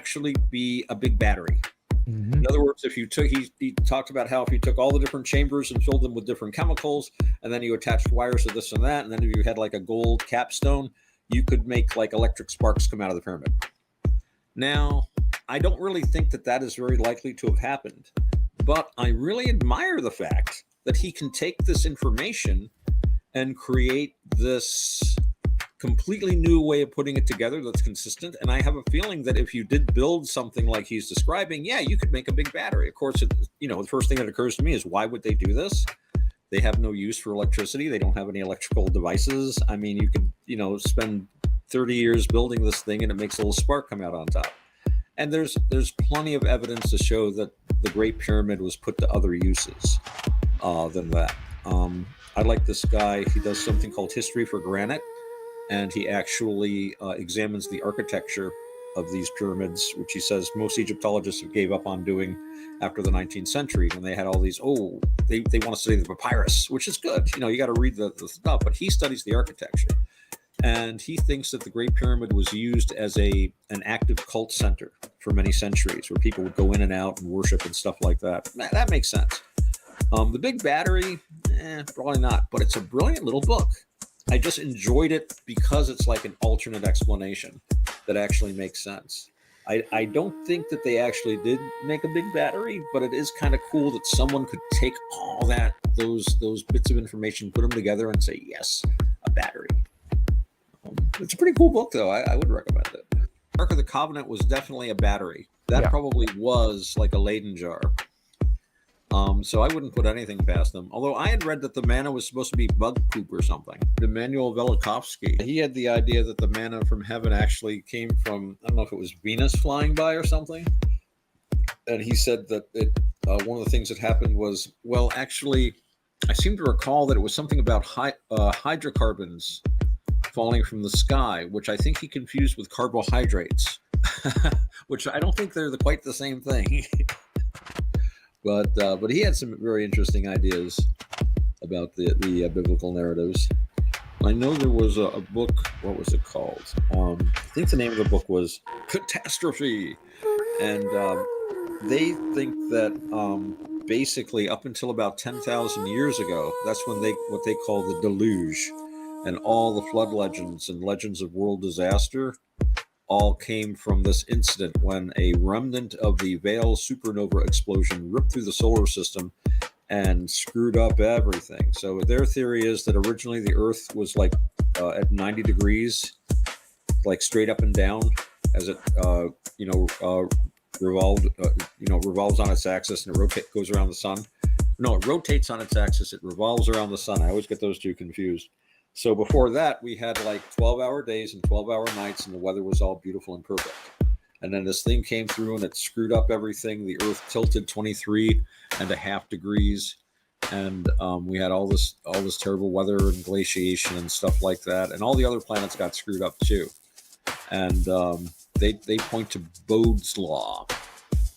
actually be a big battery. In other words, if you took, he talked about how if you took all the different chambers and filled them with different chemicals, and then you attached wires to this and that, and then if you had like a gold capstone, you could make like electric sparks come out of the pyramid. Now, I don't really think that that is very likely to have happened, but I really admire the fact that he can take this information and create this completely new way of putting it together that's consistent. And I have a feeling that if you did build something like he's describing, yeah, you could make a big battery. Of course, the first thing that occurs to me is, why would they do this? They have no use for electricity. They don't have any electrical devices. I mean, you could, spend 30 years building this thing and it makes a little spark come out on top. And there's plenty of evidence to show that the Great Pyramid was put to other uses than that. I like this guy. He does something called History for Granite, and he actually examines the architecture of these pyramids, which he says most Egyptologists gave up on doing after the 19th century, when they had all these, they want to study the papyrus, which is good. You got to read the stuff, but he studies the architecture. And he thinks that the Great Pyramid was used as an active cult center for many centuries, where people would go in and out and worship and stuff like that. That makes sense. The Big Battery, probably not, but it's a brilliant little book. I just enjoyed it because it's like an alternate explanation that actually makes sense. I don't think that they actually did make a big battery, but it is kind of cool that someone could take all those bits of information, put them together, and say, yes, a battery. It's a pretty cool book, though. I would recommend it. Ark of the Covenant was definitely a battery. That probably was like a Leyden jar. So I wouldn't put anything past them. Although I had read that the manna was supposed to be bug poop or something. Immanuel Velikovsky, he had the idea that the manna from heaven actually came from, I don't know if it was Venus flying by or something. And he said that one of the things that happened was, well, actually, I seem to recall that it was something about hydrocarbons falling from the sky, which I think he confused with carbohydrates, which I don't think they're quite the same thing. But he had some very interesting ideas about the biblical narratives. I know there was a book. What was it called? I think the name of the book was Catastrophe, and they think that basically up until about 10,000 years ago, that's when what they call the deluge, and all the flood legends and legends of world disaster all came from this incident when a remnant of the Belle supernova explosion ripped through the solar system and screwed up everything. So their theory is that originally the Earth was like at 90 degrees, like straight up and down, as it revolves on its axis, and it goes around the sun. No, it rotates on its axis. It revolves around the sun. I always get those two confused. So before that, we had like 12-hour days and 12-hour nights, and the weather was all beautiful and perfect. And then this thing came through and it screwed up everything. The Earth tilted 23.5 degrees, and we had all this terrible weather and glaciation and stuff like that. And all the other planets got screwed up too. And they point to Bode's law,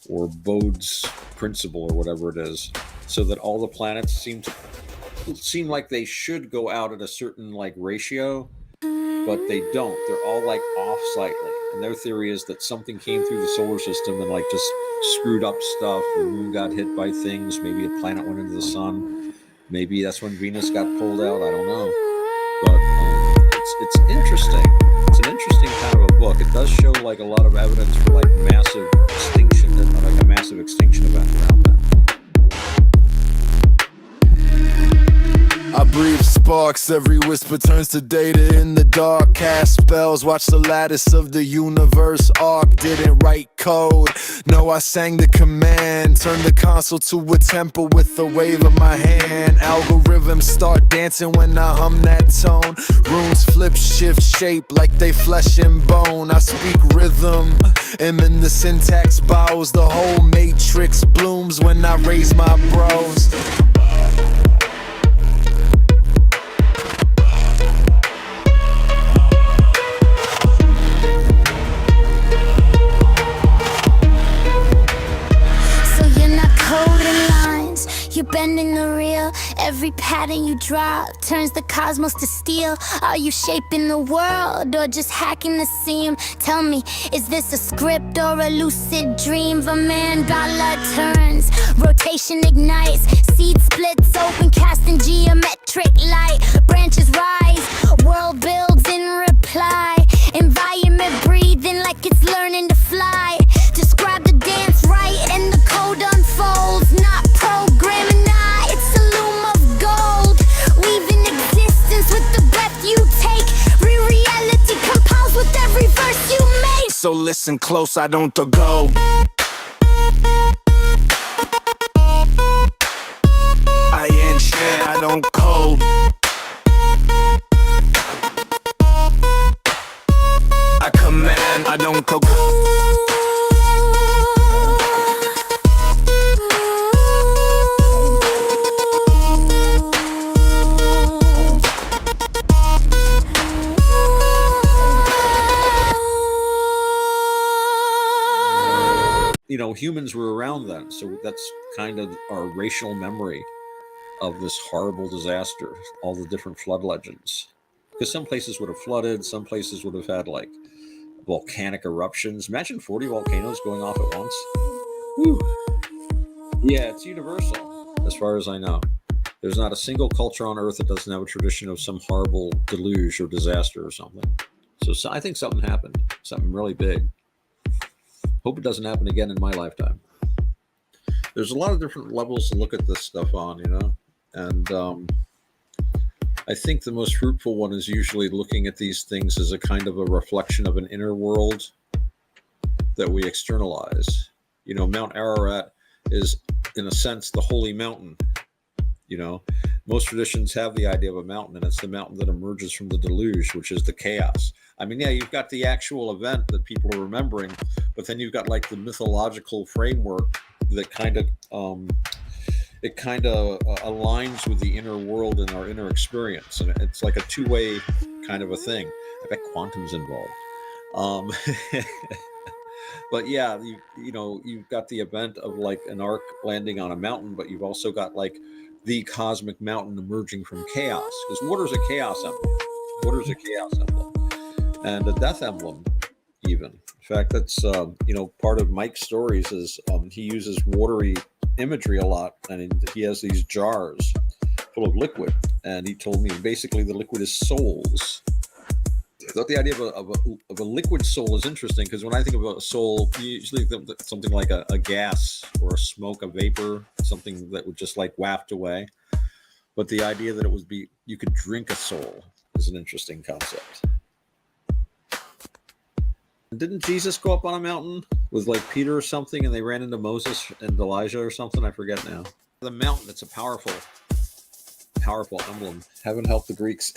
or Bode's principle, or whatever it is, so that all the planets seem like they should go out at a certain like ratio, but they don't. They're all like off slightly. And their theory is that something came through the solar system and like just screwed up stuff. The moon got hit by things. Maybe a planet went into the sun. Maybe that's when Venus got pulled out. I don't know. But it's interesting. It's an interesting kind of a book. It does show like a lot of evidence for like massive extinction, like a massive extinction event around that. I breathe sparks, every whisper turns to data in the dark. Cast spells, watch the lattice of the universe arc. Didn't write code, no, I sang the command. Turned the console to a temple with a wave of my hand. Algorithms start dancing when I hum that tone. Runes flip, shift, shape like they flesh and bone. I speak rhythm, and then the syntax bows. The whole matrix blooms when I raise my brows. You're bending the reel. Every pattern you drop turns the cosmos to steel. Are you shaping the world or just hacking the seam? Tell me, is this a script or a lucid dream? The mandala turns, rotation ignites, seed splits open, casting geometric light. Branches rise, world builds in reply. Environment breathing like it's learning to fly. Describe the dance right and the code unfolds. Not programming, nah, it's a loom of gold. Weaving existence with the breath you take. Reality compounds with every verse you make. So listen close, I don't go. I ain't shit, I don't code. I command, I don't go. You know, humans were around then, so that's kind of our racial memory of this horrible disaster, all the different flood legends. Because some places would have flooded, some places would have had like volcanic eruptions. Imagine 40 volcanoes going off at once. Whew. Yeah, it's universal, as far as I know. There's not a single culture on Earth that doesn't have a tradition of some horrible deluge or disaster or something. So I think something happened, something really big. Hope it doesn't happen again in my lifetime. There's a lot of different levels to look at this stuff on, you know, and I think the most fruitful one is usually looking at these things as a kind of a reflection of an inner world that we externalize. You know, Mount Ararat is, in a sense, the holy mountain. You know, most traditions have the idea of a mountain, and it's the mountain that emerges from the deluge, which is the chaos. I mean, yeah, you've got the actual event that people are remembering, but then you've got like the mythological framework that kind of aligns with the inner world and our inner experience, and it's like a two-way kind of a thing. I bet quantum's involved. But yeah, you know, you've got the event of like an ark landing on a mountain, but you've also got like the cosmic mountain emerging from chaos, because water's a chaos emblem. Water's a chaos emblem, and a death emblem even. In fact, that's you know, part of Mike's stories is he uses watery imagery a lot, and he has these jars full of liquid, and he told me basically the liquid is souls. I thought the idea of a liquid soul is interesting, because when I think about a soul, you usually think of something like a gas or a smoke, a vapor, something that would just like waft away. But the idea that it would be, you could drink a soul is an interesting concept. Didn't Jesus go up on a mountain with like Peter or something, and they ran into Moses and Elijah or something? I forget now. The mountain, it's a powerful emblem. Heaven help the Greeks.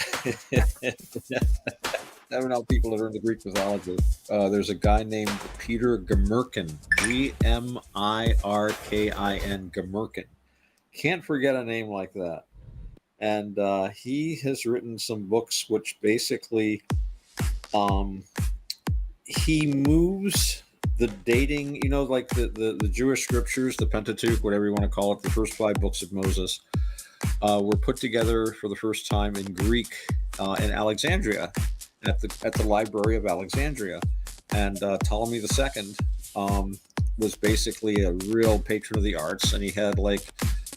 Heaven help people that are into Greek mythology. There's a guy named Peter Gmirkin, Gmirkin, Gmirkin. Can't forget a name like that. And he has written some books which basically he moves the dating, you know, like the Jewish scriptures, the Pentateuch, whatever you want to call it, the first 5 books of Moses, were put together for the first time in Greek in Alexandria, at the Library of Alexandria. And Ptolemy II was basically a real patron of the arts, and he had like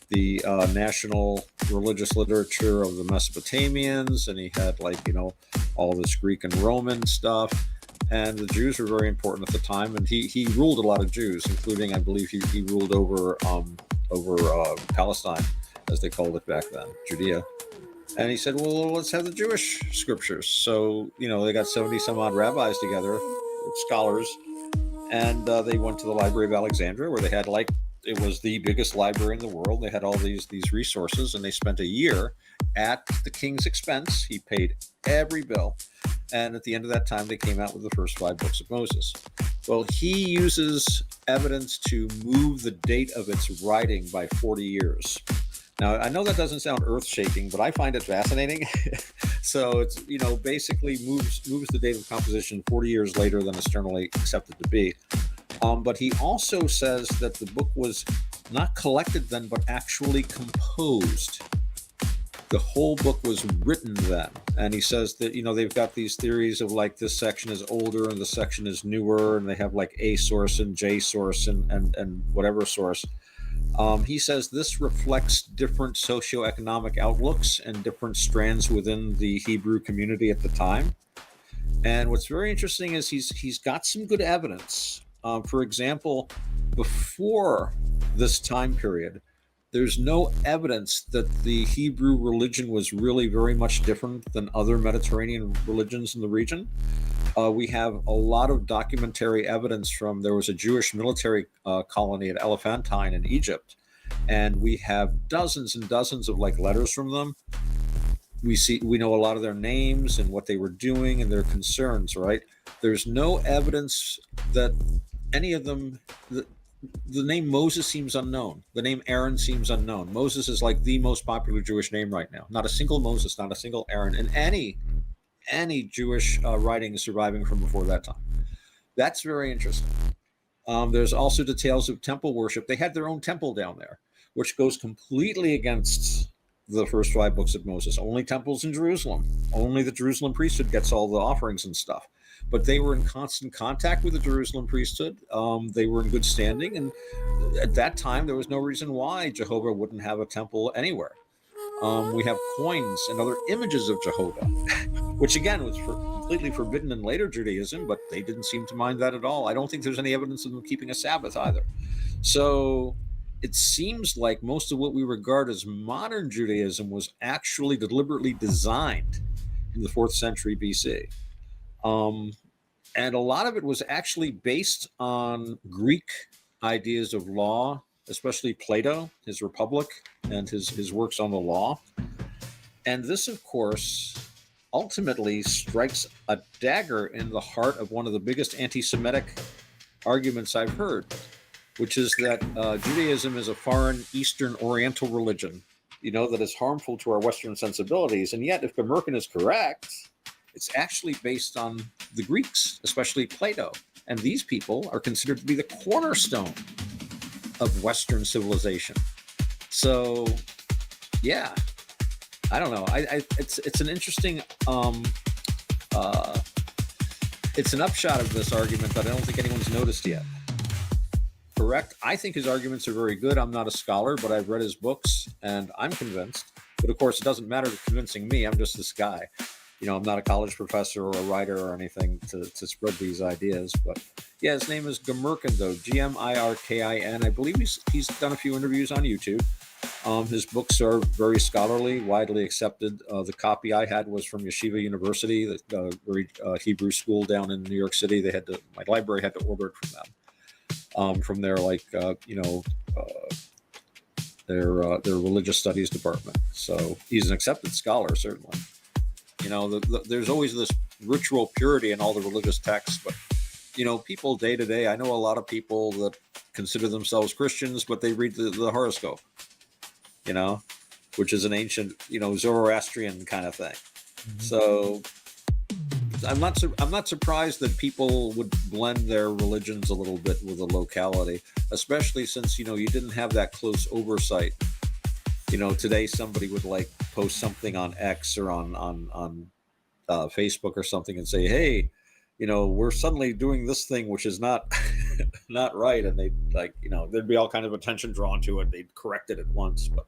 the national religious literature of the Mesopotamians, and he had like, you know, all this Greek and Roman stuff. And the Jews were very important at the time, and he ruled a lot of Jews, including, I believe, he ruled over Palestine, as they called it back then, Judea. And he said, well, let's have the Jewish scriptures. So, you know, they got 70 some odd rabbis together, scholars, and they went to the Library of Alexandria, where they had like, it was the biggest library in the world. They had all these resources, and they spent a year at the king's expense. He paid every bill. And at the end of that time, they came out with the first 5 books of Moses. Well, he uses evidence to move the date of its writing by 40 years. Now, I know that doesn't sound earth-shaking, but I find it fascinating. So it's, you know, basically moves the date of composition 40 years later than externally accepted to be. But he also says that the book was not collected then, but actually composed. The whole book was written then. And he says that, they've got these theories of like this section is older and this section is newer, and they have like A source and J source and whatever source. He says this reflects different socioeconomic outlooks and different strands within the Hebrew community at the time. And what's very interesting is he's got some good evidence. For example, before this time period, there's no evidence that the Hebrew religion was really very much different than other Mediterranean religions in the region. We have a lot of documentary evidence there was a Jewish military colony at Elephantine in Egypt, and we have dozens and dozens of like letters from them. We know a lot of their names and what they were doing and their concerns, right? There's no evidence that any of them, the name Moses seems unknown. The name Aaron seems unknown. Moses is like the most popular Jewish name right now. Not a single Moses, not a single Aaron in any Jewish writings surviving from before that time. That's very interesting. There's also details of temple worship. They had their own temple down there, which goes completely against the first 5 books of Moses. Only temples in Jerusalem. Only the Jerusalem priesthood gets all the offerings and stuff. But they were in constant contact with the Jerusalem priesthood. They were in good standing. And at that time, there was no reason why Jehovah wouldn't have a temple anywhere. We have coins and other images of Jehovah, which again was completely forbidden in later Judaism, but they didn't seem to mind that at all. I don't think there's any evidence of them keeping a Sabbath either. So it seems like most of what we regard as modern Judaism was actually deliberately designed in the 4th century BC. And a lot of it was actually based on Greek ideas of law, especially Plato, his Republic, and his works on the law. And this, of course, ultimately strikes a dagger in the heart of one of the biggest anti-Semitic arguments I've heard, which is that Judaism is a foreign Eastern Oriental religion, that is harmful to our Western sensibilities. And yet, if Gmirkin is correct, it's actually based on the Greeks, especially Plato. And these people are considered to be the cornerstone of Western civilization. So, yeah, I don't know. It's an interesting, it's an upshot of this argument that I don't think anyone's noticed yet. Correct? I think his arguments are very good. I'm not a scholar, but I've read his books and I'm convinced. But of course, it doesn't matter convincing me. I'm just this guy. I'm not a college professor or a writer or anything to spread these ideas. But yeah, his name is Gmirkin, though. Gmirkin. I believe he's done a few interviews on YouTube. His books are very scholarly, widely accepted. The copy I had was from Yeshiva University, the very Hebrew school down in New York City. My library had to order it from them. From their their religious studies department. So he's an accepted scholar, certainly. There's always this ritual purity in all the religious texts, but people day to day, I know a lot of people that consider themselves Christians, but they read the horoscope, which is an ancient, Zoroastrian kind of thing. Mm-hmm. So I'm not surprised that people would blend their religions a little bit with the locality, especially since, you didn't have that close oversight. Today somebody would post something on X or on Facebook or something and say, hey, we're suddenly doing this thing, which is not not right. And they there'd be all kind of attention drawn to it. They'd correct it at once. But,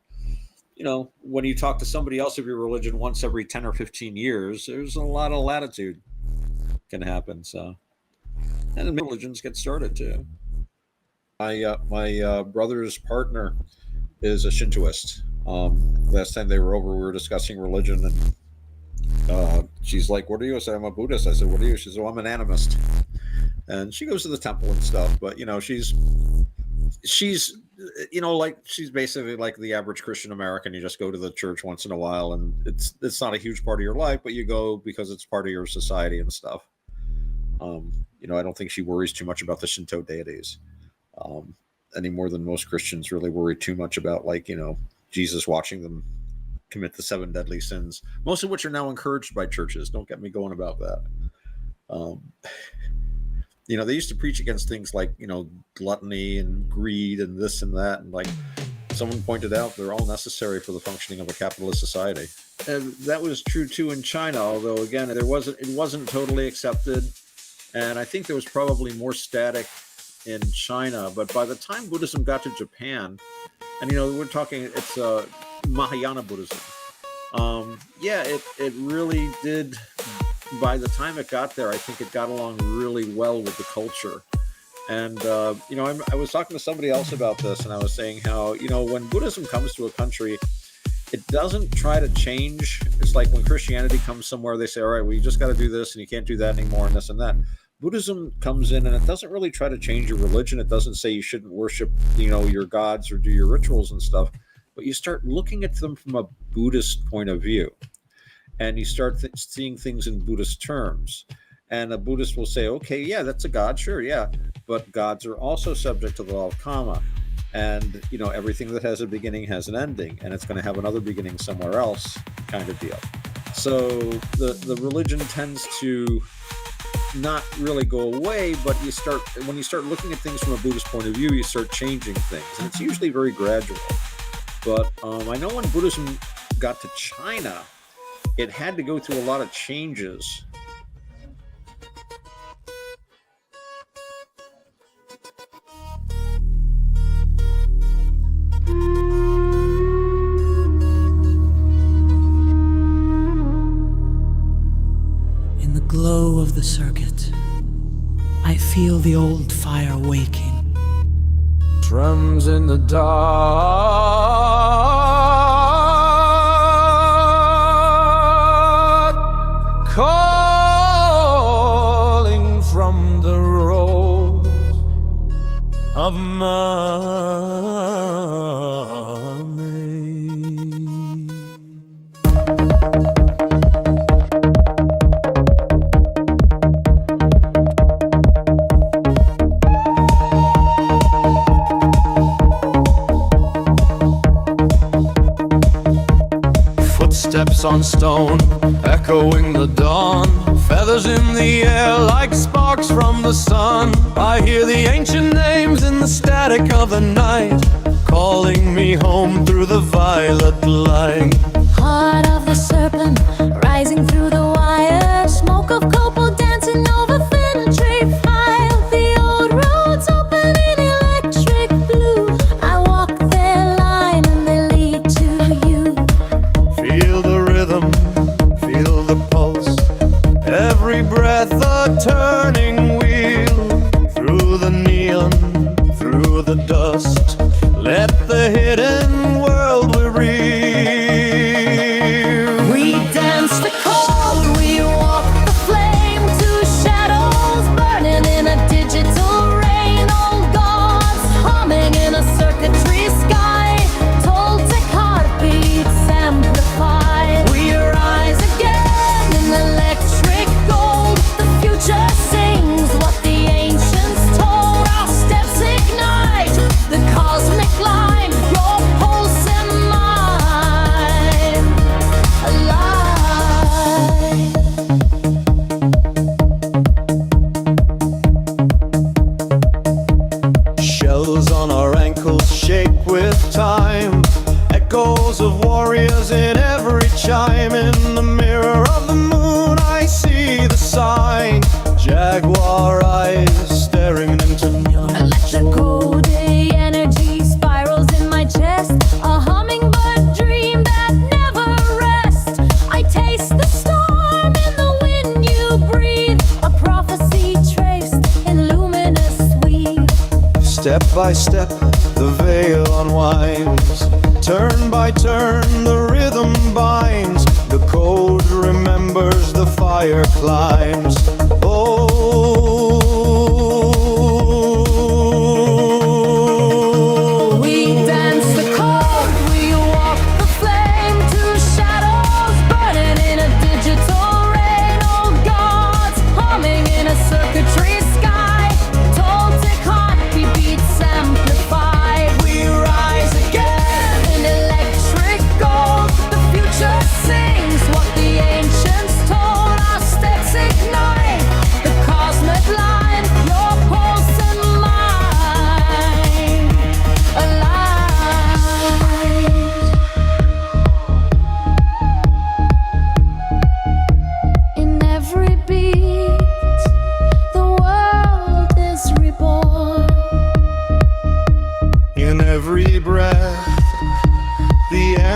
when you talk to somebody else of your religion once every 10 or 15 years, there's a lot of latitude can happen. So, and then religions get started too. My brother's partner is a Shintoist. Last time they were over, we were discussing religion, and she's like, what are you? I said, I'm a Buddhist. I said, what are you? She said, well, I'm an animist. And she goes to the temple and stuff, but she's she's basically like the average Christian American. You just go to the church once in a while, and it's not a huge part of your life, but you go because it's part of your society and stuff. I don't think she worries too much about the Shinto deities, any more than most Christians really worry too much about Jesus watching them commit the 7 deadly sins, most of which are now encouraged by churches. Don't get me going about that. They used to preach against things like, gluttony and greed and this and that. And like someone pointed out, they're all necessary for the functioning of a capitalist society. And that was true too in China, although again, it wasn't totally accepted. And I think there was probably more static in China. But by the time Buddhism got to Japan, and we're talking, it's Mahayana Buddhism. It really did. By the time it got there, I think it got along really well with the culture. And, I was talking to somebody else about this, and I was saying how, when Buddhism comes to a country, it doesn't try to change. It's like when Christianity comes somewhere, they say, all right, well, you just got to do this, and you can't do that anymore, and this and that. Buddhism comes in, and it doesn't really try to change your religion. It doesn't say you shouldn't worship, your gods or do your rituals and stuff. But you start looking at them from a Buddhist point of view. And you start seeing things in Buddhist terms. And a Buddhist will say, okay, yeah, that's a god, sure, yeah. But gods are also subject to the law of karma. And, everything that has a beginning has an ending. And it's going to have another beginning somewhere else, kind of deal. So the religion tends to not really go away, but when you start looking at things from a Buddhist point of view, you start changing things. And it's usually very gradual. But I know when Buddhism got to China, it had to go through a lot of changes. In the glow of the circuit, I feel the old fire waking. Drums in the dark, calling from the road of Manna. Footsteps on stone, echoing the dawn. Feathers in the air like sparks from the sun. I hear the ancient names in the static of the night, calling me home through the violet light. Heart of the serpent, rising through the wire. Smoke of copal dancing over thin tree fire. The old roads open in electric blue. I walk their line and they lead to you. Feel the rhythm, feel the pulse. Every breath a turning wheel. Through the neon, through the dust. Let the hidden world reveal. We dance the cold, we walk the flame. Two shadows burning in a digital rain. Old gods humming in a circuitry sky. Toltec heartbeats amplified. We rise again in electric gold. The future sings what the ancients told. Our steps ignite the cosmic line. Your pulse and mine alive. Shells on our ankles shake with time. Echoes of warriors in every chime. In the mirror of the moon I see the sign. Jaguar eyes staring into neon. Electrical day energy spirals in my chest. A hummingbird dream that never rests. I taste the storm in the wind you breathe. A prophecy traced in luminous weave. Step by step, the veil unwinds. Turn by turn, the rhythm binds. The code remembers, the fire climbs. Oh, We dance the cold, we walk the flame. Two shadows burning in a digital rain. Old gods humming in a circuitry sky. Toltec heartbeat beats amplified. We rise again in electric gold. The future sings what the ancients told. Our steps ignite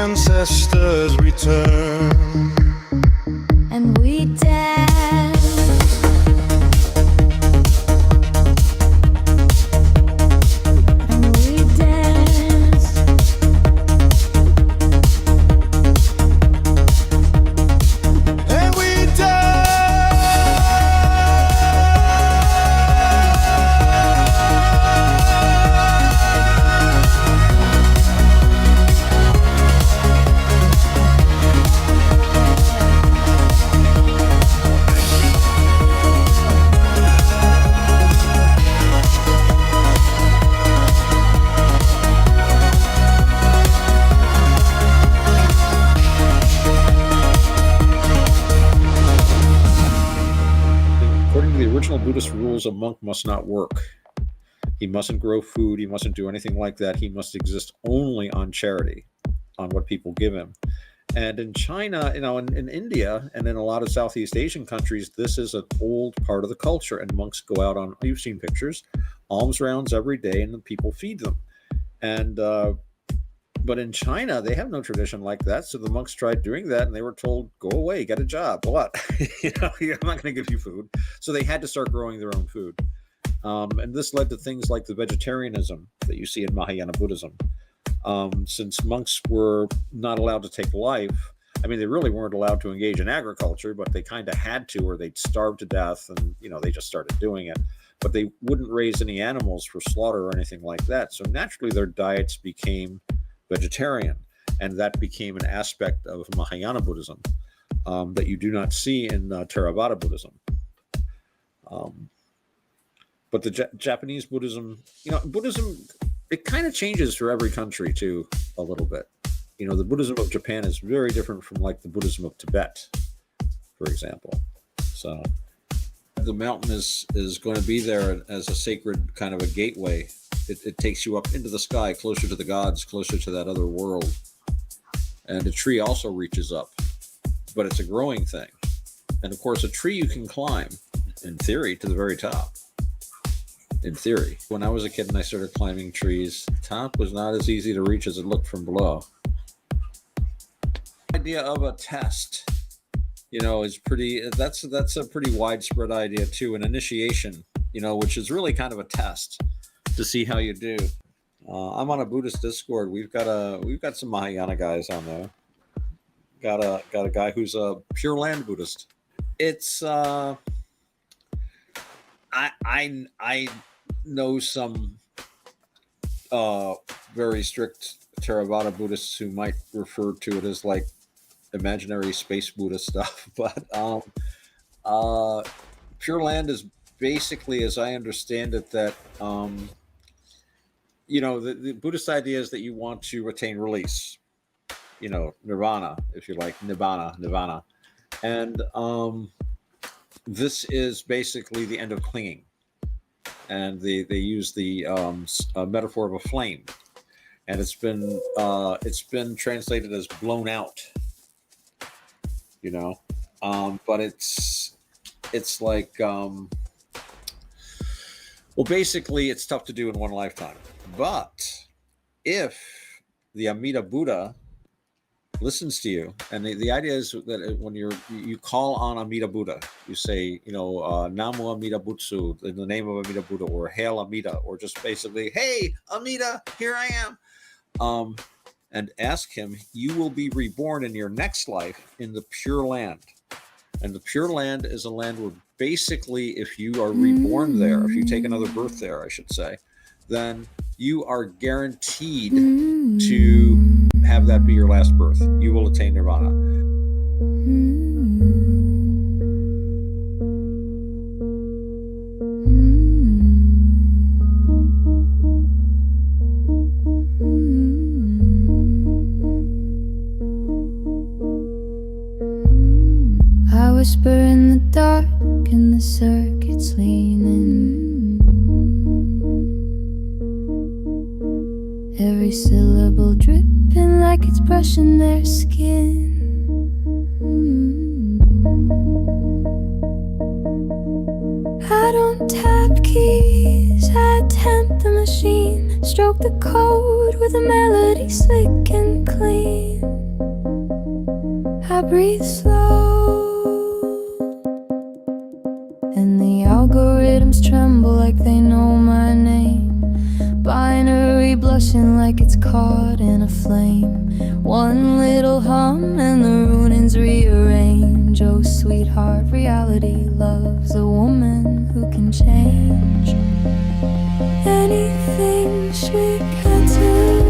ancestors return. And we dance. And we dance. And we According to the original Buddhist rules, a monk must not work. He mustn't grow food. He mustn't do anything like that. He must exist only on charity, on what people give him. And in China, in India, and in a lot of Southeast Asian countries, this is an old part of the culture. And monks go out on, you've seen pictures, alms rounds every day, and the people feed them. And but in China, they have no tradition like that. So the monks tried doing that, and they were told, "Go away, get a job." What? I'm not going to give you food. So they had to start growing their own food. And this led to things like the vegetarianism that you see in Mahayana Buddhism. Since monks were not allowed to take life, I mean, they really weren't allowed to engage in agriculture, but they kind of had to, or they'd starve to death, and they just started doing it. But they wouldn't raise any animals for slaughter or anything like that. So naturally, their diets became vegetarian, and that became an aspect of Mahayana Buddhism that you do not see in Theravada Buddhism. But the Japanese Buddhism, Buddhism, it kind of changes for every country too, a little bit. The Buddhism of Japan is very different from like the Buddhism of Tibet, for example. So the mountain is going to be there as a sacred kind of a gateway. It takes you up into the sky, closer to the gods, closer to that other world. And a tree also reaches up, but it's a growing thing. And of course, a tree you can climb, in theory, to the very top. In theory. When I was a kid and I started climbing trees, the top was not as easy to reach as it looked from below. The idea of a test, is that's a pretty widespread idea too. An initiation, which is really kind of a test to see how you do. I'm on a Buddhist Discord. We've got some Mahayana guys on there. Got a guy who's a Pure Land Buddhist. It's I know some very strict Theravada Buddhists who might refer to it as like imaginary space Buddha stuff, but Pure Land is basically, as I understand it, that the Buddhist idea is that you want to attain release, nirvana, if you like, nirvana, and this is basically the end of clinging. And they use the metaphor of a flame, and it's been translated as blown out, but it's like basically it's tough to do in one lifetime. But if the Amida Buddha listens to you, and the idea is that when you call on Amida Buddha, you say, Namo Amida Butsu, in the name of Amida Buddha, or Hail Amida, or just basically, hey, Amida, here I am, and ask him, you will be reborn in your next life in the Pure Land. And the Pure Land is a land where basically, if you are reborn there, if you take another birth there, I should say, then you are guaranteed to have that be your last birth. You will attain nirvana. I whisper in the dark and the circuits leaning. Every syllable dripping like it's brushing their skin. I don't tap keys, I tempt the machine. Stroke the code with a melody slick and clean. breathe slow, and the algorithms tremble like they know my name. Binary blushing like it's caught in a flame. One little hum and the runings rearrange. Oh sweetheart, reality loves a woman who can change anything she can do.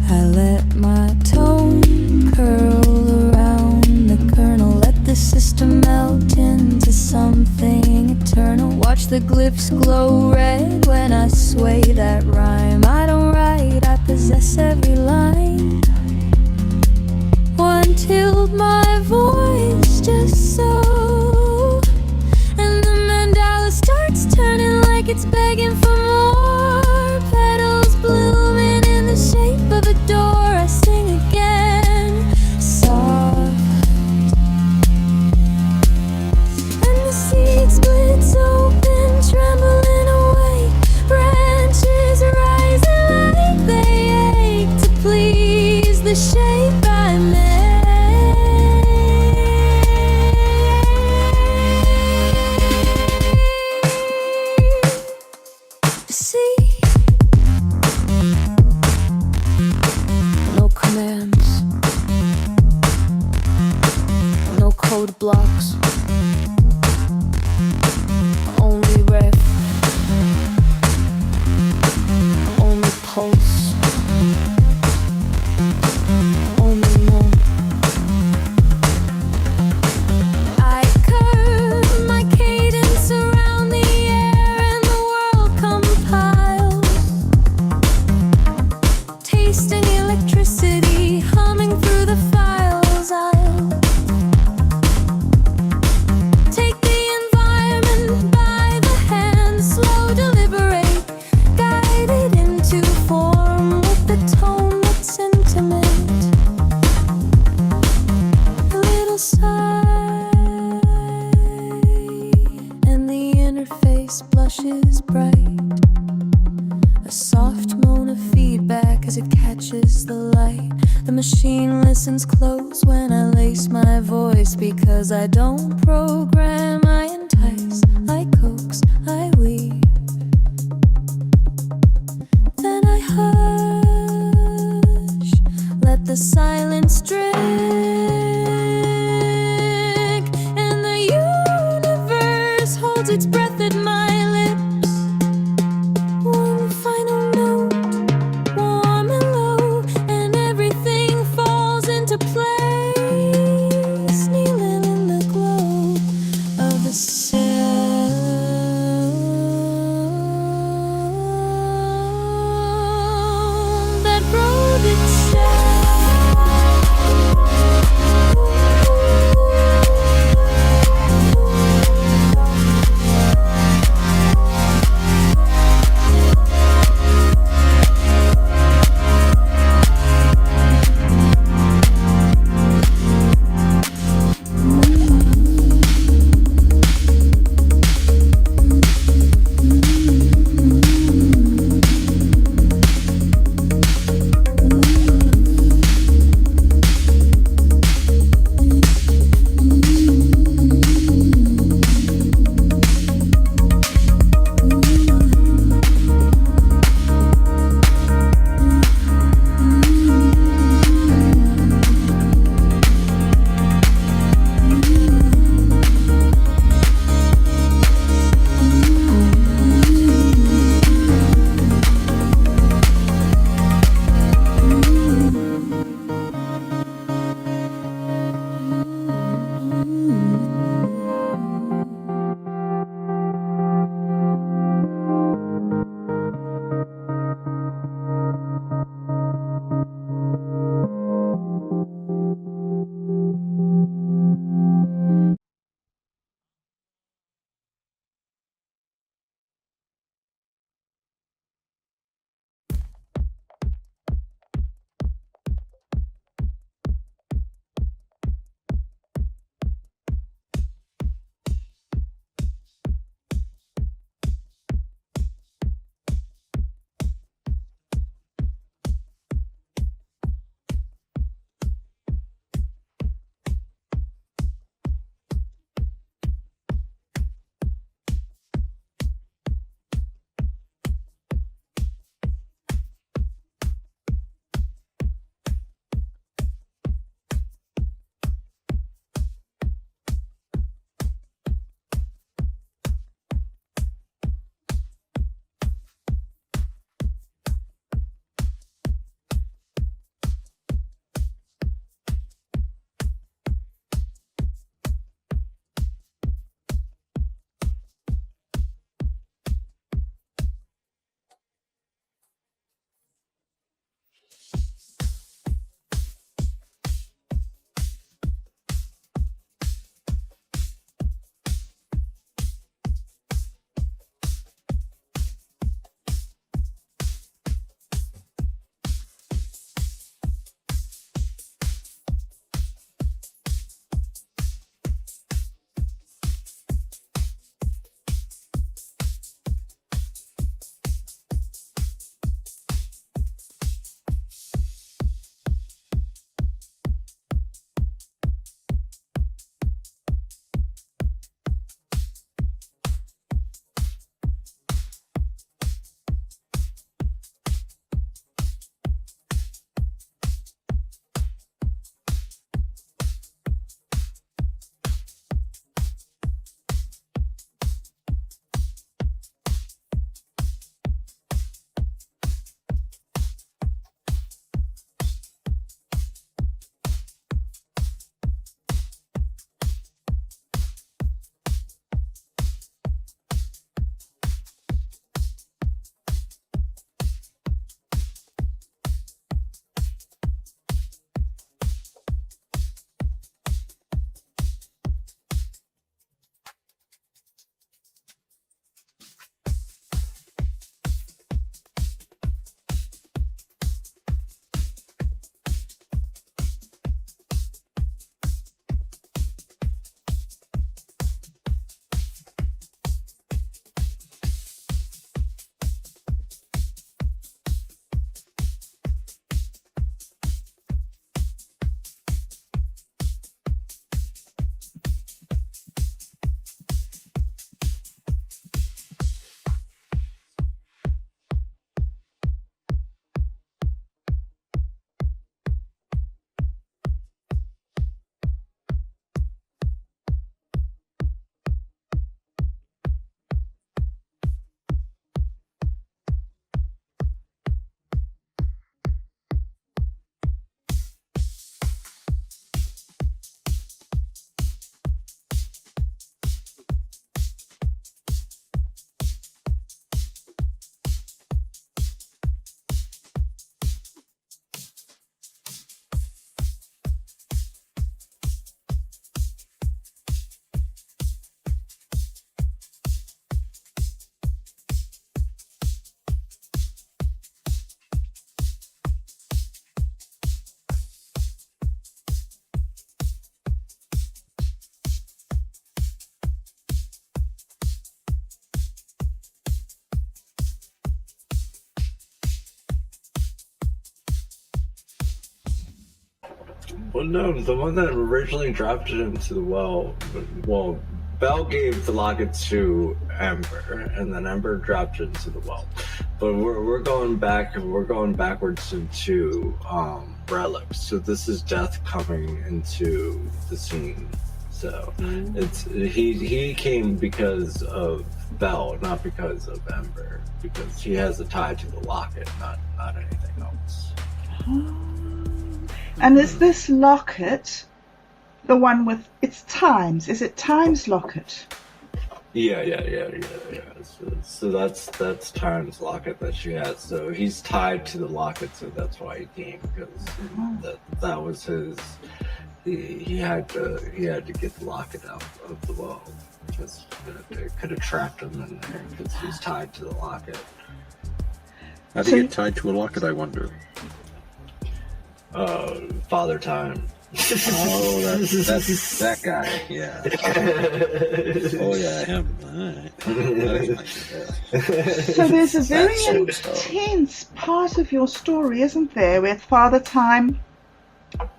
I let my tone curl around the kernel. Let the system melt into something eternal. Watch the glyphs glow red when I sway that rhyme. I don't write, I possess every line. One tilt my voice just so, and the mandala starts turning like it's begging for more. Petals blooming in the shape of a door. I sing again, soft, and the seed splits open, trembling away. Branches rising like they ache to please the shape I made. See, no commands, no code blocks, only ref, only pulse, only moon. I curve my cadence around the air and the world compiles, tasting electricity, humming through the files. I'll take the environment by the hand, slow deliberate, guided into form with the tone that's intimate. A little sigh, and the interface blushes bright. A soft moan of feedback as it catches the light. The machine listens close when I lace my voice, because I don't program, I entice, I coax, I weave. Then I hush, let the silence drink, and the universe holds its breath at my lips. One final note, warm and low, and everything falls into place, kneeling in the glow of the sound that wrote itself. Well, no, the one that originally dropped it into the well, Belle gave the locket to Ember, and then Ember dropped it into the well. But we're going back, and we're going backwards into relics. So this is Death coming into the scene. So it's he came because of Belle, not because of Ember, because he has a tie to the locket, not anything else. And is this locket the one with its times? Is it times locket? Yeah. So that's Time's locket that she has. So he's tied to the locket, so that's why he came, because that was his. He had to get the locket out of the well because it could have trapped him in there because he's tied to the locket. How do you get tied to a locket, I wonder? Father Time. Oh, that's that guy. Yeah. Oh yeah, him. So there's a very intense part of your story, isn't there, where Father Time,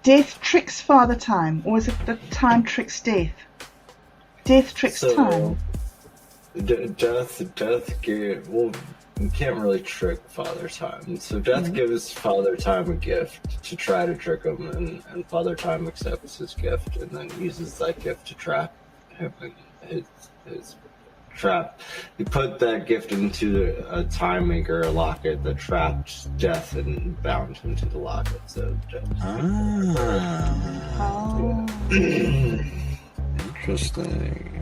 Death tricks Father Time, or is it that Time tricks Death? Death tricks Time. Death gave. Well, you can't really trick Father Time. So Death gives Father Time a gift to try to trick him, and Father Time accepts his gift and then uses that gift to trap him in his trap. He put that gift into a time maker, a locket that trapped Death and bound him to the locket. So Interesting.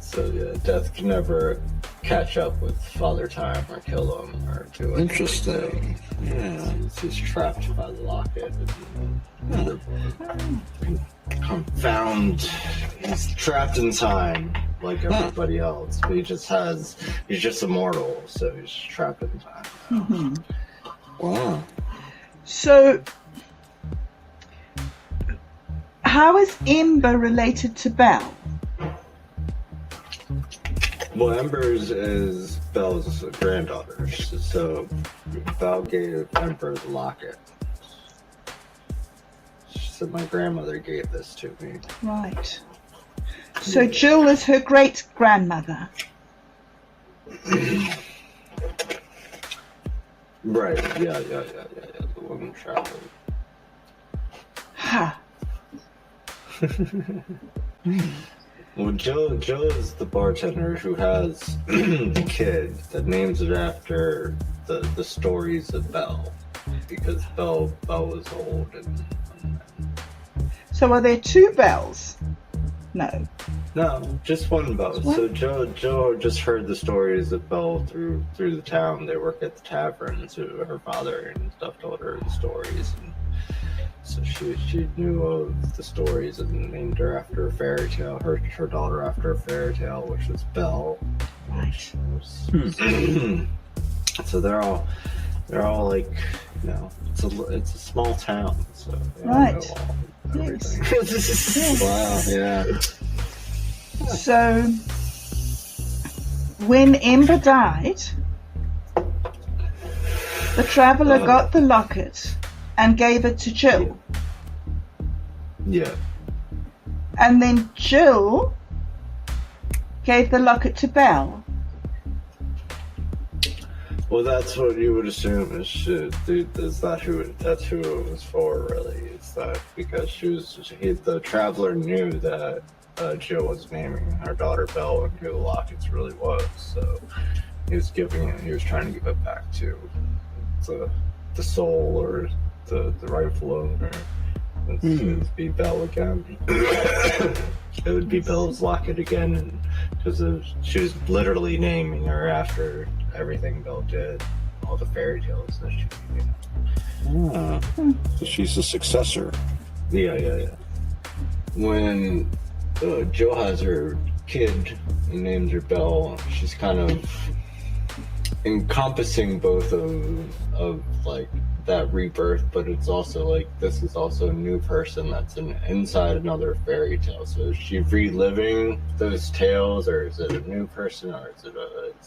So yeah, Death can never catch up with Father Time or kill him or do anything. Interesting. Yeah. He's trapped by the locket. Confound. He's trapped in time like everybody else. But he's just immortal, so he's trapped in time. Wow. So how is Ember related to Belle? Well, Ember is Belle's granddaughter, so Belle gave Ember the locket. She said, my grandmother gave this to me. Right. So Jill is her great-grandmother. Right, yeah, the woman traveled. Ha. Well, Joe is the bartender who has the kid that names it after the stories of Belle, because Belle was old. So are there two Bells? No, just one Belle. So Joe just heard the stories of Belle through the town. They work at the tavern, so her father and stuff told her the stories. And so she knew of the stories and named her after a fairy tale. Her daughter after a fairy tale, which was Belle. Right. So they're all like, it's a small town, so they all Right. know everything. Wow. Yeah. So when Ember died, the traveller got the locket and gave it to Jill. Yeah. And then Jill gave the locket to Belle. Well, that's what you would assume that's who it was for, really. It's that because the traveler knew that Jill was naming her daughter Belle and who the lockets really was, so he was trying to give it back to the soul or the rightful owner. It would be Belle again. It would be Belle's locket again, because she was literally naming her after everything Belle did, all the fairy tales that she knew. So she's the successor. Yeah. When Jill has her kid and names her Belle, she's kind of encompassing both of like that rebirth, but it's also like this is also a new person that's inside another fairy tale. So is she reliving those tales, or is it a new person, or is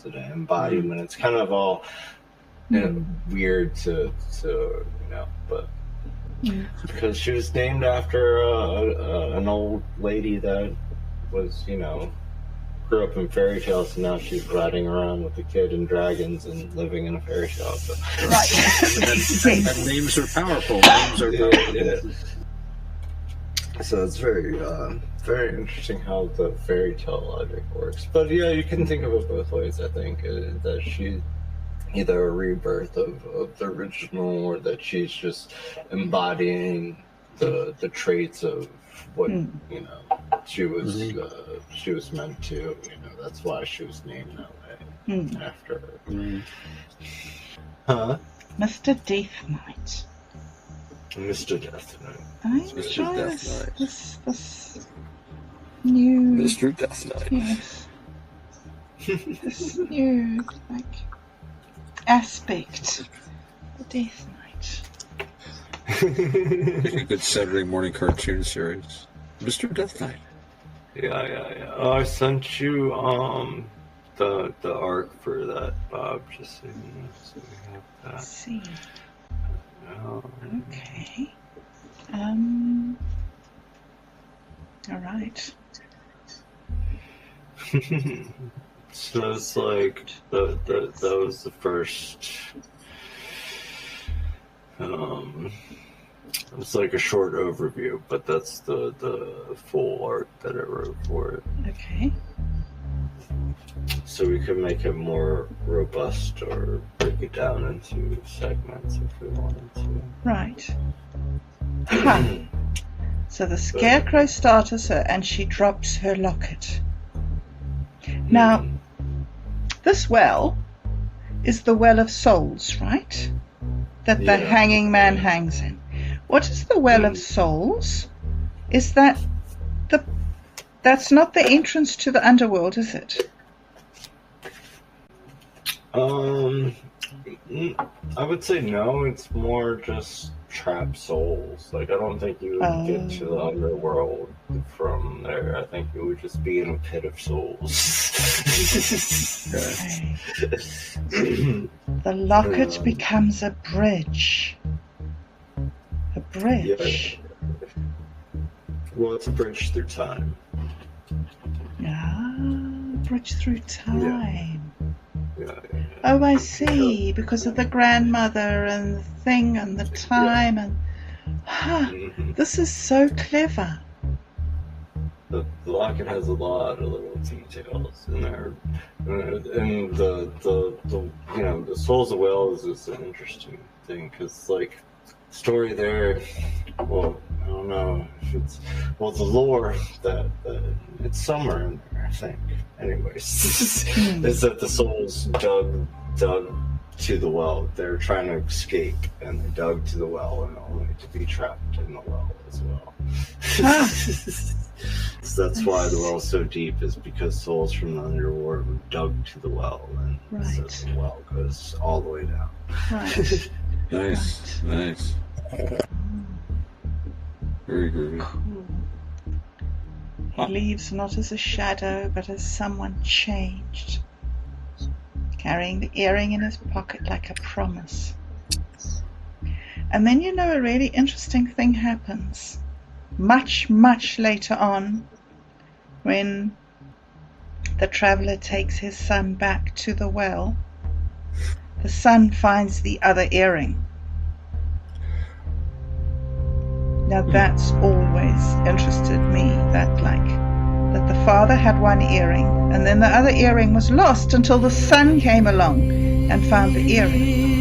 it an embodiment? It's kind of all weird to but Because she was named after an old lady that was, grew up in fairy tales, and now she's riding around with a kid and dragons and living in a fairy tale. So. Right. and names are powerful. Names are powerful. Yeah. So it's very, very interesting how the fairy tale logic works. But yeah, you can think of it both ways. I think that she's either a rebirth of the original, or that she's just embodying the traits of what she was meant to. That's why she was named that way after her. Huh? Mr. Death Knight. Mr. Death Knight. I Mr. enjoy Death Knight. this new Mr. Death Knight. yes. This new aspect of Death Knight. Like a good Saturday morning cartoon series. Mr. Death Knight. Yeah. Oh, I sent you the arc for that, Bob, just so you know, so we have that. Let's see. Okay. All right. So it's like that was the first. It's like a short overview, but that's the full arc that I wrote for it. Okay. So we could make it more robust or break it down into segments if we wanted to. Right. So the scarecrow startles her and she drops her locket. Now, this well is the well of souls, right? That the hanging man hangs in. What is the well of souls? Is that that's not the entrance to the underworld, is it? I would say no, it's more just trapped souls. Like, I don't think you would get to the underworld from there. I think it would just be in a pit of souls. Okay. The locket becomes a bridge. A bridge. Yeah. Well, it's a bridge through time. Ah, bridge through time. Yeah. Oh, I see. Because of the grandmother and the thing and the time and this is so clever. The locket has a lot of little details in there, and the Souls of Wells is an interesting thing because story there. Well, I don't know if it's the lore that it's somewhere in there. I think. Anyways, is that the souls dug to the well. They're trying to escape, and they dug to the well, and only to be trapped in the well as well. So that's why the well's so deep, is because souls from the underworld were dug to the well, and so the well goes all the way down. Right. Nice. Very groovy. Cool. He leaves not as a shadow, but as someone changed, carrying the earring in his pocket like a promise. And then a really interesting thing happens. Much, much later on, when the traveler takes his son back to the well, the son finds the other earring. Now that's always interested me, that the father had one earring and then the other earring was lost until the son came along and found the earring.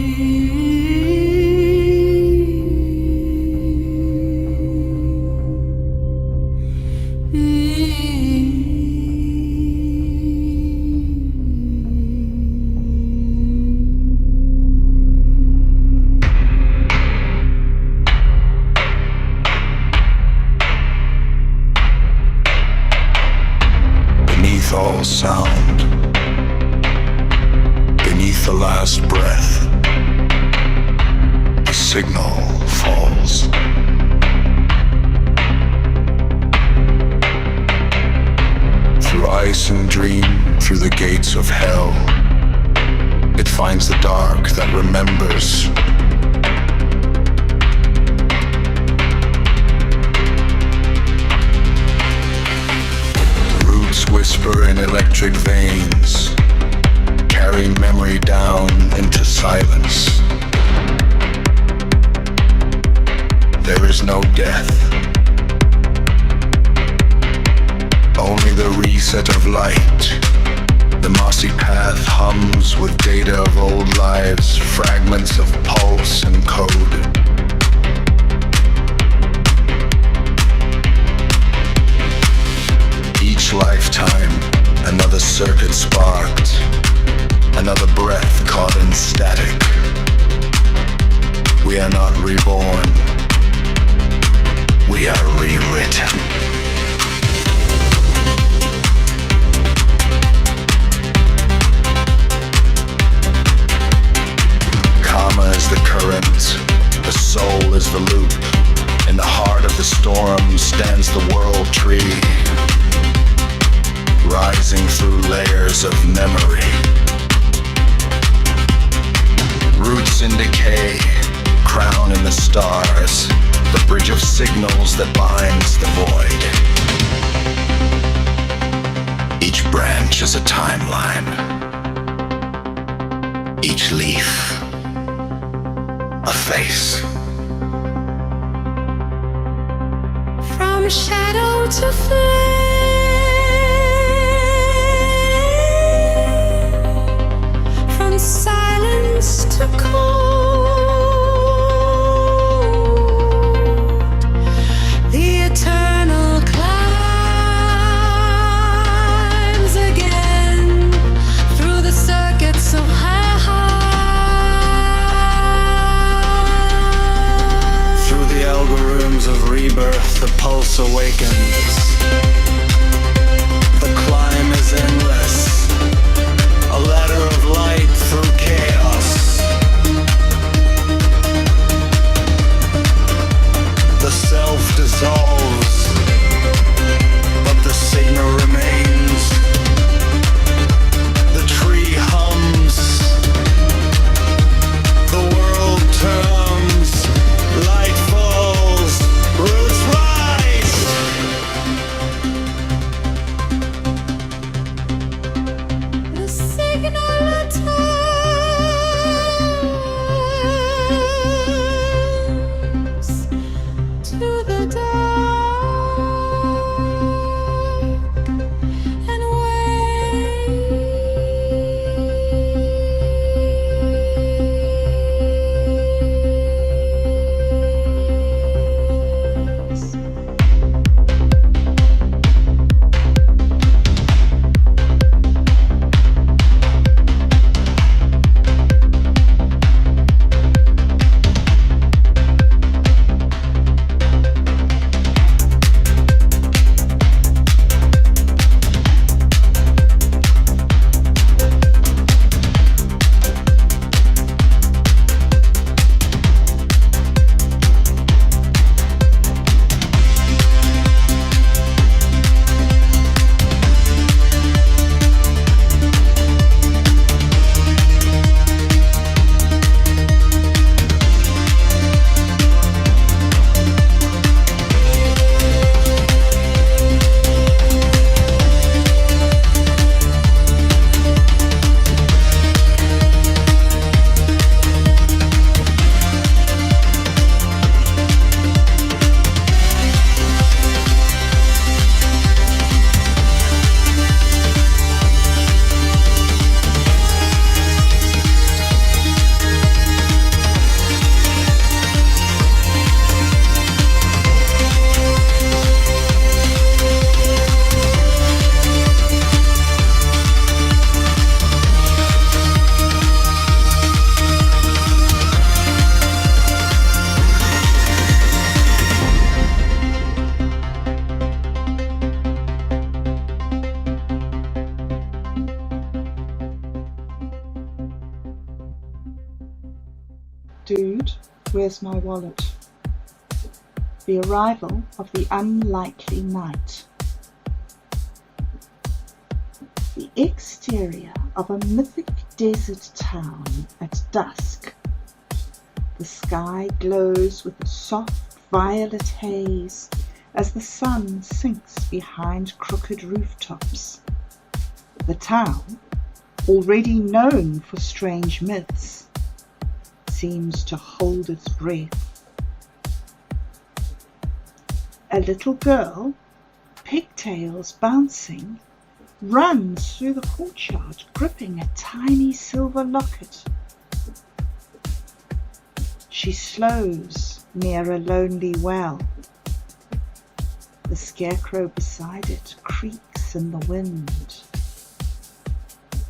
All sound, beneath the last breath, a signal falls. Through ice and dream, through the gates of hell, it finds the dark that remembers. electric veins carry memory down into silence. There is no death, only the reset of light. The mossy path hums with data of old lives, fragments of pulse and code. Each lifetime, another circuit sparked, another breath caught in static. We are not reborn, we are rewritten. Karma is the current, the soul is the loop. In the heart of the storm stands the world tree, rising through layers of memory. Roots in decay, crown in the stars, the bridge of signals that binds the void. Each branch is a timeline, each leaf a face. From shadow to flame, from silence to cold, the eternal climbs again through the circuits so high. Of rebirth, the pulse awakens. The climb is endless, a ladder of light through chaos. The self dissolves, but the signal remains. The tree hums, the world turns, light falls, roots rise. The signal returns to the dark and Dude, where's my wallet? The arrival of the unlikely night. The exterior of a mythic desert town at dusk. The sky glows with a soft violet haze as the sun sinks behind crooked rooftops. The town, already known for strange myths, seems to hold its breath. A little girl, pigtails bouncing, runs through the courtyard gripping a tiny silver locket. She slows near a lonely well. The scarecrow beside it creaks in the wind.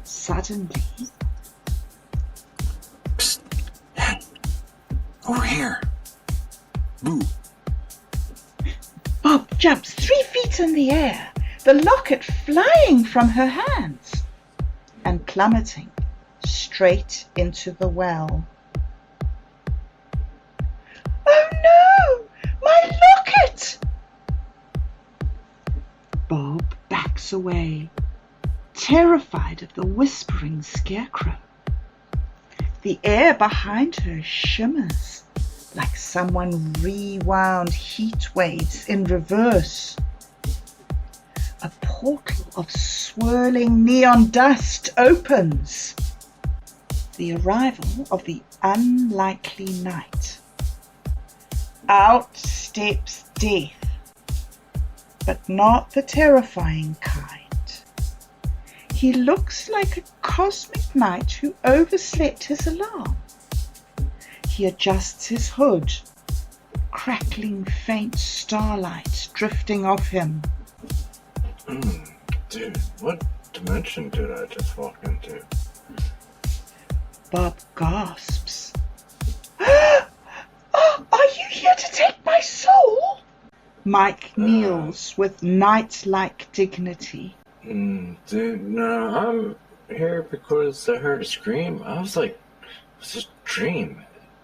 Suddenly, Psst! Hey! Over here! Boo! Bob jumps 3 feet in the air, the locket flying from her hands and plummeting straight into the well. Oh no! My locket! Bob backs away, terrified of the whispering scarecrow. The air behind her shimmers like someone rewound heat waves in reverse. A portal of swirling neon dust opens. The arrival of the unlikely night. Out steps death, but not the terrifying kind. He looks like a cosmic knight who overslept his alarm. He adjusts his hood, crackling faint starlight drifting off him. Dude, what dimension did I just walk into? Bob gasps. Oh, are you here to take my soul? Mike kneels with knight-like dignity. Dude, no, I'm here because I heard a scream. I was like, what's this dream?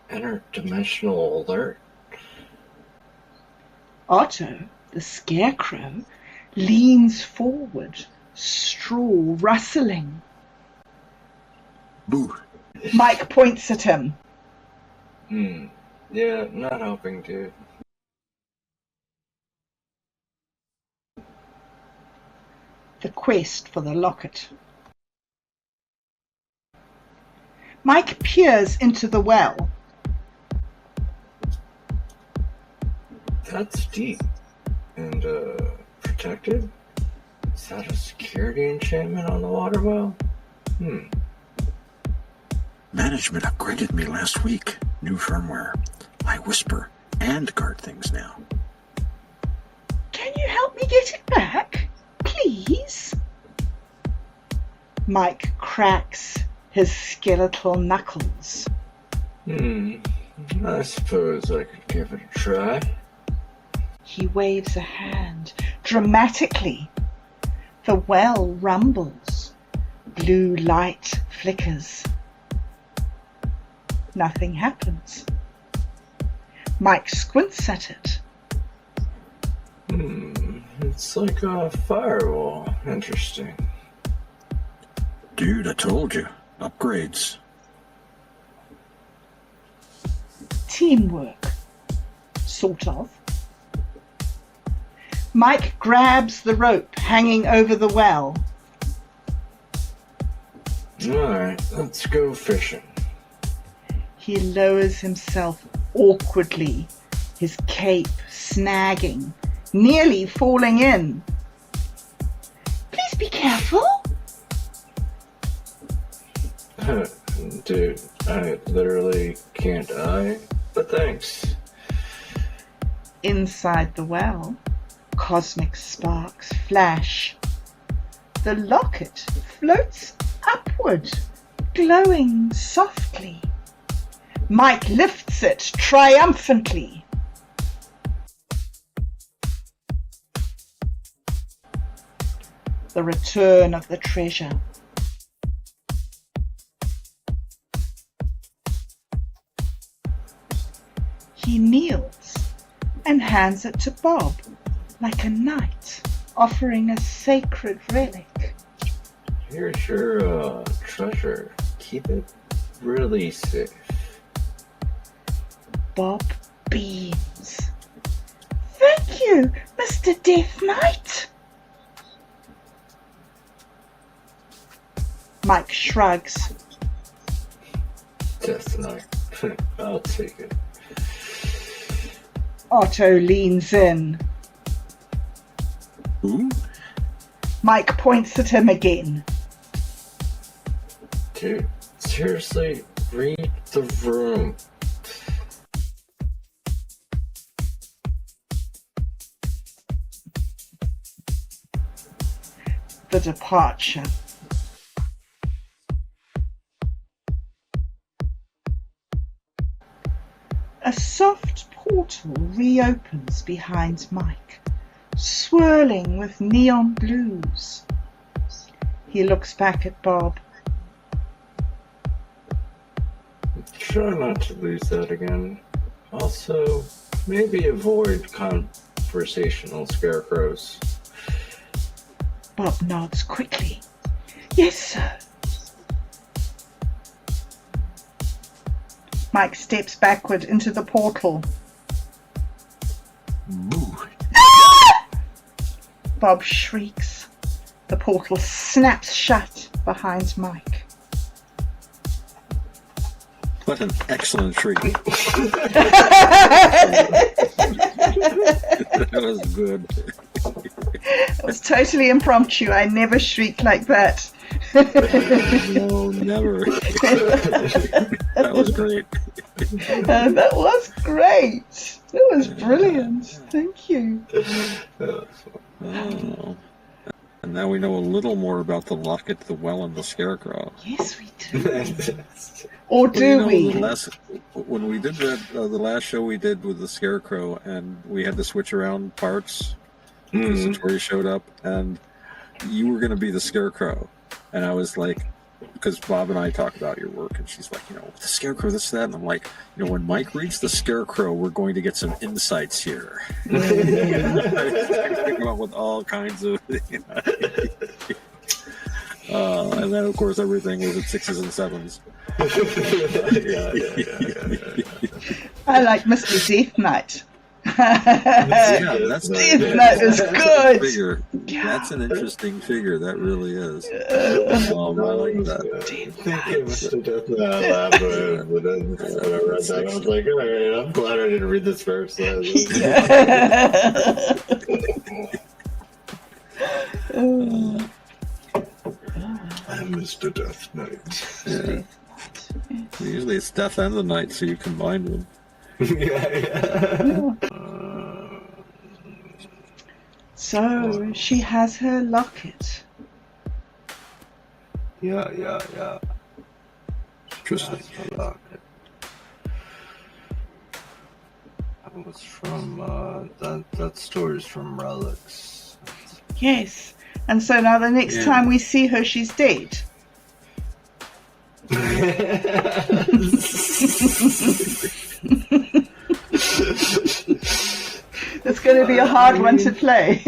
Interdimensional alert. Otto, the scarecrow, leans forward, straw rustling. Boo! Mike points at him. Yeah, not helping, dude. The quest for the locket. Mike peers into the well. That's deep. And, protected? Is that a security enchantment on the water well? Management upgraded me last week. New firmware. I whisper and guard things now. Can you help me get it back, please? Mike cracks his skeletal knuckles. I suppose I could give it a try. He waves a hand dramatically. The well rumbles. Blue light flickers. Nothing happens. Mike squints at it. It's like a firewall. Interesting. Dude, I told you. Upgrades. Teamwork. Sort of. Mike grabs the rope hanging over the well. Alright, let's go fishing. He lowers himself awkwardly, his cape snagging, nearly falling in. Please be careful. Dude, I literally can't but thanks. Inside the well, cosmic sparks flash. The locket floats upward, glowing softly. Mike lifts it triumphantly. The return of the treasure. He kneels and hands it to Bob like a knight offering a sacred relic. Here's your treasure. Keep it really safe. Bob beams. Thank you, Mr. Death Knight. Mike shrugs. Death Knight. I'll take it. Otto leans in. Who? Mike points at him again. Dude, seriously, read the room. The departure. A soft portal reopens behind Mike, swirling with neon blues. He looks back at Bob. Try not to lose that again. Also, maybe avoid conversational scarecrows. Bob nods quickly. Yes, sir. Mike steps backward into the portal. Moo. Bob shrieks. The portal snaps shut behind Mike. What an excellent shriek. That was good. It was totally impromptu. I never shriek like that. No, never. That was great. That was great. That was brilliant. Thank you. Oh. And now we know a little more about the locket, the well, and the scarecrow. Yes, we do. Or Well, do we? When we did that, the last show we did with the scarecrow, and we had to switch around parts because Tori showed up, and you were going to be the scarecrow, and I was like, because Bob and I talk about your work, and she's like, the scarecrow, this, that, and I'm like, when Mike reads the scarecrow, we're going to get some insights here. Come up with all kinds of, and then of course everything was at 6s and 7s. I like Mr. Death Knight. That's That is good. Figure. Yeah. That's an interesting figure. That really is. I like that. Thank you, Mr. Death Knight. I laughed when I read that. I was like, all right, I'm glad I didn't read this first. I'm Mr. Death Knight. Yeah. Usually it's Death and the Night, so you combine them. So she has her locket. Yeah. Interesting. Locket. That was from, that story's from Relics. Yes. And so now the next time we see her, she's dead. It's going to be a hard one to play.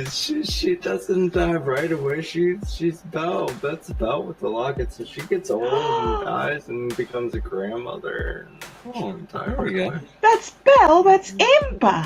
She doesn't die right away. She's Belle. That's Belle with the locket. So she gets old and dies and becomes a grandmother. Oh, there we go. That's Belle. That's Ember.